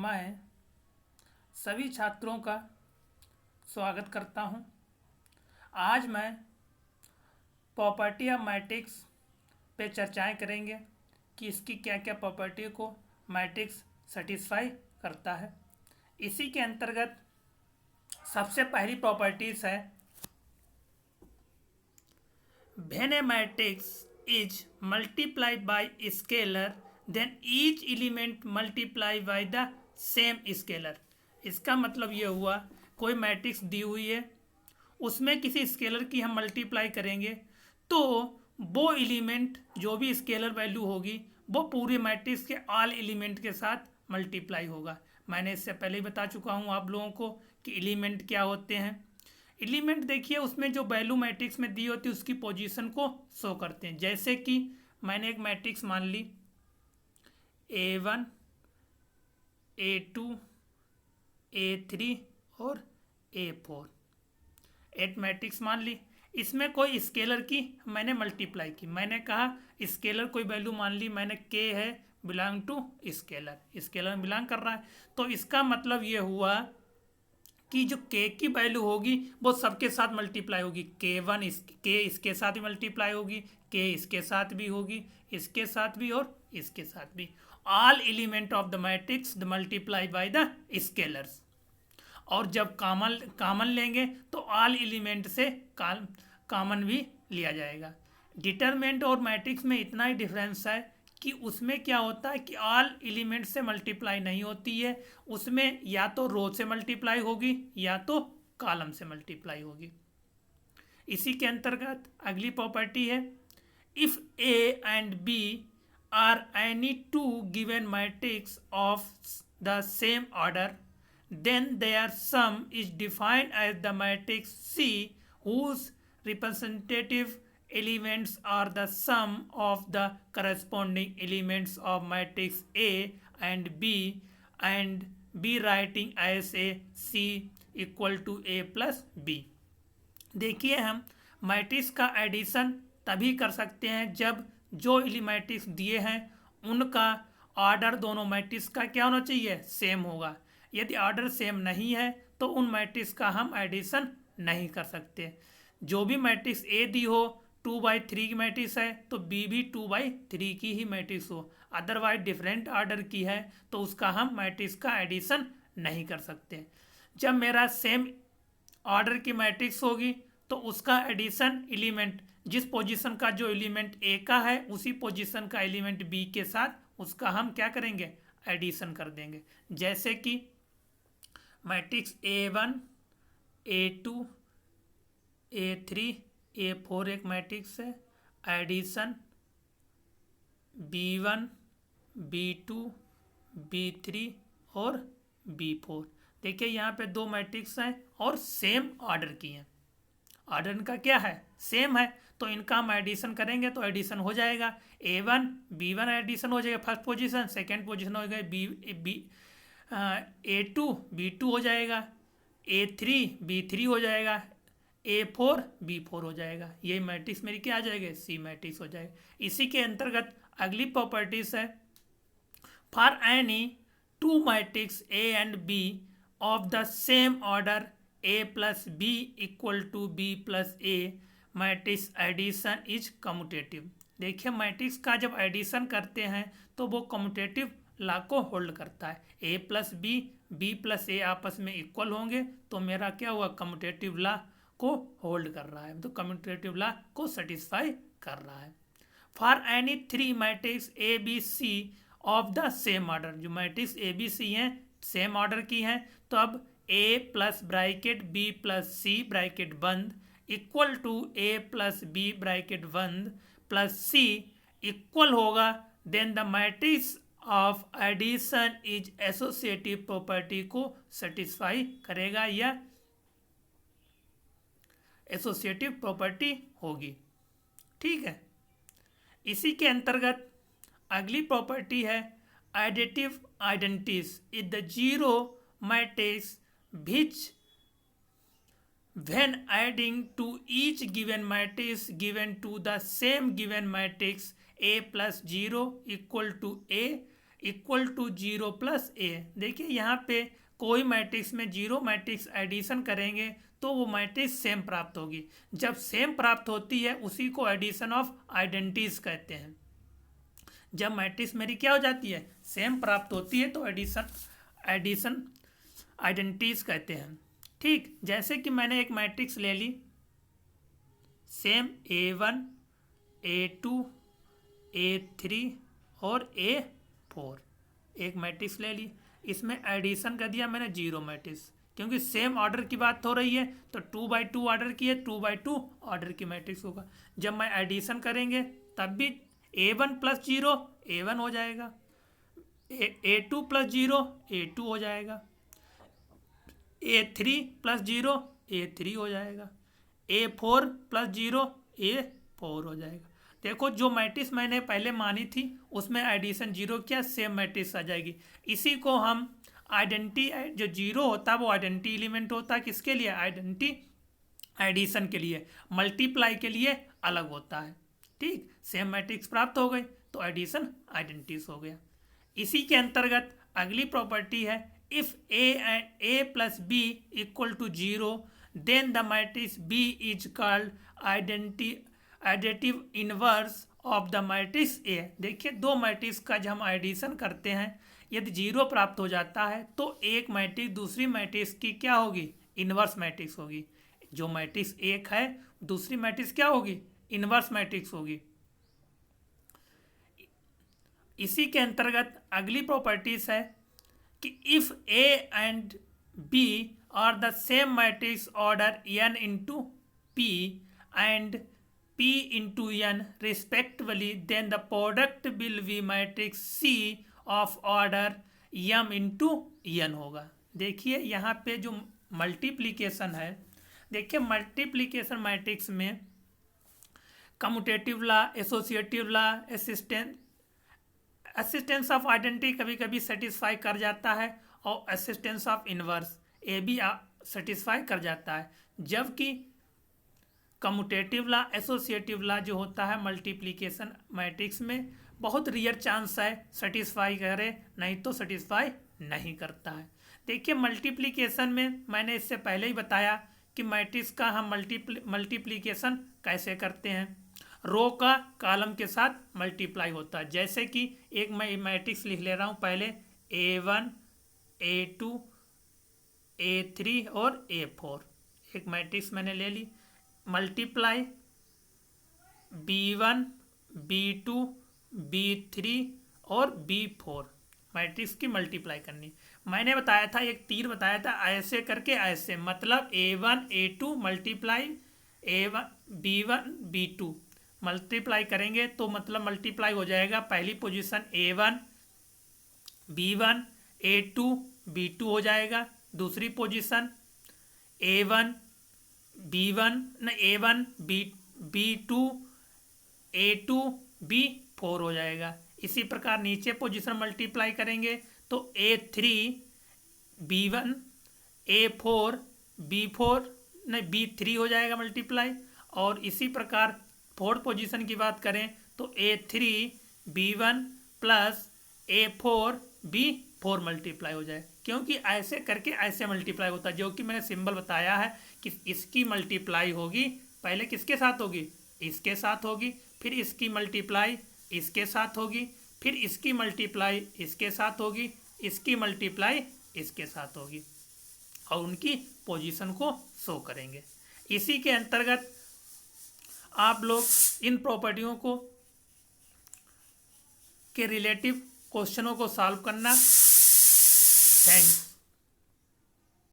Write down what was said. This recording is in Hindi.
मैं सभी छात्रों का स्वागत करता हूं। आज मैं प्रॉपर्टी ऑफ मैट्रिक्स पे चर्चाएं करेंगे कि इसकी क्या क्या प्रॉपर्टी को मैट्रिक्स सेटिस्फाई करता है। इसी के अंतर्गत सबसे पहली प्रॉपर्टीज है when a matrix is multiplied by scalar then each element multiply by the same scalar. इसका मतलब ये हुआ कोई मैट्रिक्स दी हुई है, उसमें किसी स्केलर की हम मल्टीप्लाई करेंगे तो वो एलिमेंट जो भी स्केलर वैल्यू होगी वो पूरे मैट्रिक्स के ऑल एलिमेंट के साथ मल्टीप्लाई होगा। मैंने इससे पहले ही बता चुका हूँ आप लोगों को कि एलिमेंट क्या होते हैं। एलिमेंट देखिए उसमें जो वैल्यू मैट्रिक्स में दी होती है उसकी पोजीशन को शो करते हैं। जैसे कि मैंने एक मैट्रिक्स मान ली A1 A2 A3 और A4, 8 मैट्रिक्स मान ली। इसमें कोई स्केलर की मैंने मल्टीप्लाई की, मैंने कहा स्केलर कोई वैल्यू मान ली, मैंने K है बिलोंग टू स्केलर में बिलोंग कर रहा है, तो इसका मतलब ये हुआ कि जो K की वैल्यू होगी वो सबके साथ मल्टीप्लाई होगी। K1 K इसके साथ भी मल्टीप्लाई होगी, K इसके साथ भी होगी, इसके साथ भी और इसके साथ भी। All element of the matrix the multiply by the scalars. और जब कामन लेंगे तो ऑल एलिमेंट से कामन भी लिया जाएगा। डिटरमिनेंट और मैट्रिक्स में इतना ही डिफरेंस है कि उसमें क्या होता है कि ऑल एलिमेंट से मल्टीप्लाई नहीं होती है, उसमें या तो रो से मल्टीप्लाई होगी या तो कॉलम से मल्टीप्लाई होगी। इसी के अंतर्गत अगली प्रॉपर्टी है if A and B are any two given matrix of the same order then their sum is defined as the matrix C whose representative elements are the sum of the corresponding elements of matrix A and B writing as a C equal to A plus B। देखिए हम मैट्रिक्स का एडिशन तभी कर सकते हैं जब जो मैट्रिक्स दिए हैं उनका ऑर्डर दोनों मैट्रिक्स का क्या होना चाहिए, सेम होगा। यदि ऑर्डर सेम नहीं है तो उन मैट्रिक्स का हम एडिशन नहीं कर सकते। जो भी मैट्रिक्स ए दी हो 2/3 की मैट्रिक्स है तो बी भी 2/3 की ही मैट्रिक्स हो, अदरवाइज डिफरेंट ऑर्डर की है तो उसका हम मैट्रिक्स का एडिशन नहीं कर सकते। जब मेरा सेम ऑर्डर की मैट्रिक्स होगी तो उसका एडिशन एलिमेंट जिस पोजीशन का जो एलिमेंट ए का है उसी पोजीशन का एलिमेंट बी के साथ उसका हम क्या करेंगे, एडिशन कर देंगे। जैसे कि matrix A1 A2 A3 A4 एक मैट्रिक्स है, एडिशन B1 B2 B3 और B4। देखिए यहाँ पे दो मैट्रिक्स हैं और सेम ऑर्डर की हैं, ऑर्डर इनका क्या है, सेम है, तो इनका हम एडिशन करेंगे तो एडिशन हो जाएगा। A1 B1 एडिशन हो जाएगा फर्स्ट पोजीशन, सेकेंड पोजीशन हो जाएगा A2 B2 हो जाएगा, A3 B3 हो जाएगा, A4 B4 हो जाएगा। ये मैट्रिक्स मेरी क्या आ जाएगा, C मैट्रिक्स हो जाएगा। इसी के अंतर्गत अगली प्रॉपर्टीज है for any two matrix A and B of the same order A plus B equal to B plus A matrix addition is commutative. देखिए मैट्रिक्स का जब एडिशन करते हैं तो वो कम्यूटेटिव लॉ को होल्ड करता है। A plus B B plus A आपस में इक्वल होंगे तो मेरा क्या हुआ, कम्यूटेटिव लॉ को होल्ड कर रहा है, तो कम्यूटेटिव लॉ को सेटिस्फाई कर रहा है। For any three matrix A B C of the same order, जो मैट्रिक्स A B C हैं सेम ऑर्डर की हैं, तो अब A plus bracket B plus C bracket बंद equal to A plus B bracket बंद प्लस C इक्वल होगा, then the matrix of addition is associative property को सेटिस्फाई करेगा या एसोसिएटिव प्रॉपर्टी होगी। ठीक है। इसी के अंतर्गत अगली प्रॉपर्टी है additive identities is the zero matrix which when adding to each given matrix given to the same given matrix A plus 0 equal to A equal to 0 plus A. देखिए यहाँ पे कोई मैट्रिक्स में जीरो मैट्रिक्स एडिशन करेंगे तो वो मैट्रिक्स सेम प्राप्त होगी। जब सेम प्राप्त होती है उसी को एडिशन ऑफ आइडेंटिटीज कहते हैं। जब मैट्रिक्स मेरी क्या हो जाती है, सेम प्राप्त होती है, तो एडिशन आइडेंटिटीज कहते हैं। ठीक, जैसे कि मैंने एक मैट्रिक्स ले ली सेम A1 A2 A3 और A4, एक मैट्रिक्स ले ली, इसमें एडिशन कर दिया मैंने जीरो मैट्रिक्स, क्योंकि सेम ऑर्डर की बात हो रही है तो 2x2 ऑर्डर की है, 2x2 ऑर्डर की मैट्रिक्स होगा। जब मैं एडिशन करेंगे तब भी A1 प्लस 0 A1 हो जाएगा, A2 प्लस 0 A2 हो जाएगा, A3 प्लस 0 A3 हो जाएगा, A4 प्लस 0 A4 हो जाएगा। देखो जो मैट्रिक्स मैंने पहले मानी थी उसमें एडिशन जीरो किया, सेम मैट्रिक्स आ जाएगी। इसी को हम आइडेंटिटी, जो जीरो होता है वो आइडेंटिटी एलिमेंट होता है, किसके लिए, आइडेंटिटी एडिशन के लिए, मल्टीप्लाई के लिए अलग होता है। ठीक, सेम मैट्रिक्स प्राप्त हो गई तो एडिशन आइडेंटिटीज हो गया। इसी के अंतर्गत अगली प्रॉपर्टी है if A plus B equal to 0 then the matrix B is called additive inverse of the matrix A। देखिए दो मैट्रिक्स का जब हम एडिशन करते हैं यदि जीरो प्राप्त हो जाता है तो एक मैट्रिक्स दूसरी मैट्रिक्स की क्या होगी, इनवर्स मैट्रिक्स होगी। जो मैट्रिक्स एक है दूसरी मैट्रिक्स क्या होगी, इनवर्स मैट्रिक्स होगी। इसी के अंतर्गत अगली प्रॉपर्टीज है कि if A and B are the same matrix order n into P and P into n respectively then the product will be matrix C of order m into n होगा। देखिए यहाँ पे जो मल्टीप्लिकेशन है, देखिए मल्टीप्लिकेशन मैट्रिक्स में commutative law, associative law, existence of identity कभी कभी सेटिस्फाई कर जाता है और असिस्टेंस ऑफ इनवर्स ये भी सेटिस्फाई कर जाता है, जबकि कम्यूटेटिव लॉ, एसोसिएटिव लॉ जो होता है मल्टीप्लिकेशन मैट्रिक्स में बहुत रियर चांस है सेटिस्फाई करे, नहीं तो सेटिस्फाई नहीं करता है। देखिए मल्टीप्लिकेशन में मैंने इससे पहले ही बताया कि मैट्रिक्स का हम मल्टीप्लिकेशन कैसे करते हैं, रो का कॉलम के साथ मल्टीप्लाई होता है। जैसे कि एक मैं मैट्रिक्स लिख ले रहा हूँ पहले A1 A2 A3 और A4, एक मैट्रिक्स मैंने ले ली, मल्टीप्लाई B1 B2 B3 और B4 मैट्रिक्स की मल्टीप्लाई करनी। मैंने बताया था, एक तीर बताया था, ऐसे करके ऐसे, मतलब A1 A2 multiply A1 B1 B2 multiply करेंगे तो मतलब मल्टीप्लाई हो जाएगा, पहली position A1 B1 A2 B2 हो जाएगा, दूसरी पोजीशन A1 B1 न A1 B2 A2 B4 हो जाएगा। इसी प्रकार नीचे पोजीशन मल्टीप्लाई करेंगे तो A3 B1 A4 B4 न B3 हो जाएगा मल्टीप्लाई, और इसी प्रकार फोर्थ पोजीशन की बात करें तो A3 B1 plus A4 B4 multiply हो जाए, क्योंकि ऐसे करके ऐसे मल्टीप्लाई होता है, जो कि मैंने सिंबल बताया है कि इसकी मल्टीप्लाई होगी पहले किसके साथ होगी, इसके साथ होगी, फिर इसकी मल्टीप्लाई इसके साथ होगी, फिर इसकी मल्टीप्लाई इसके साथ होगी, इसकी मल्टीप्लाई इसके साथ होगी, और उनकी पोजीशन को शो करेंगे। इसी के अंतर्गत आप लोग इन प्रॉपर्टियों को के रिलेटिव क्वेश्चनों को सॉल्व करना। थैंक्स।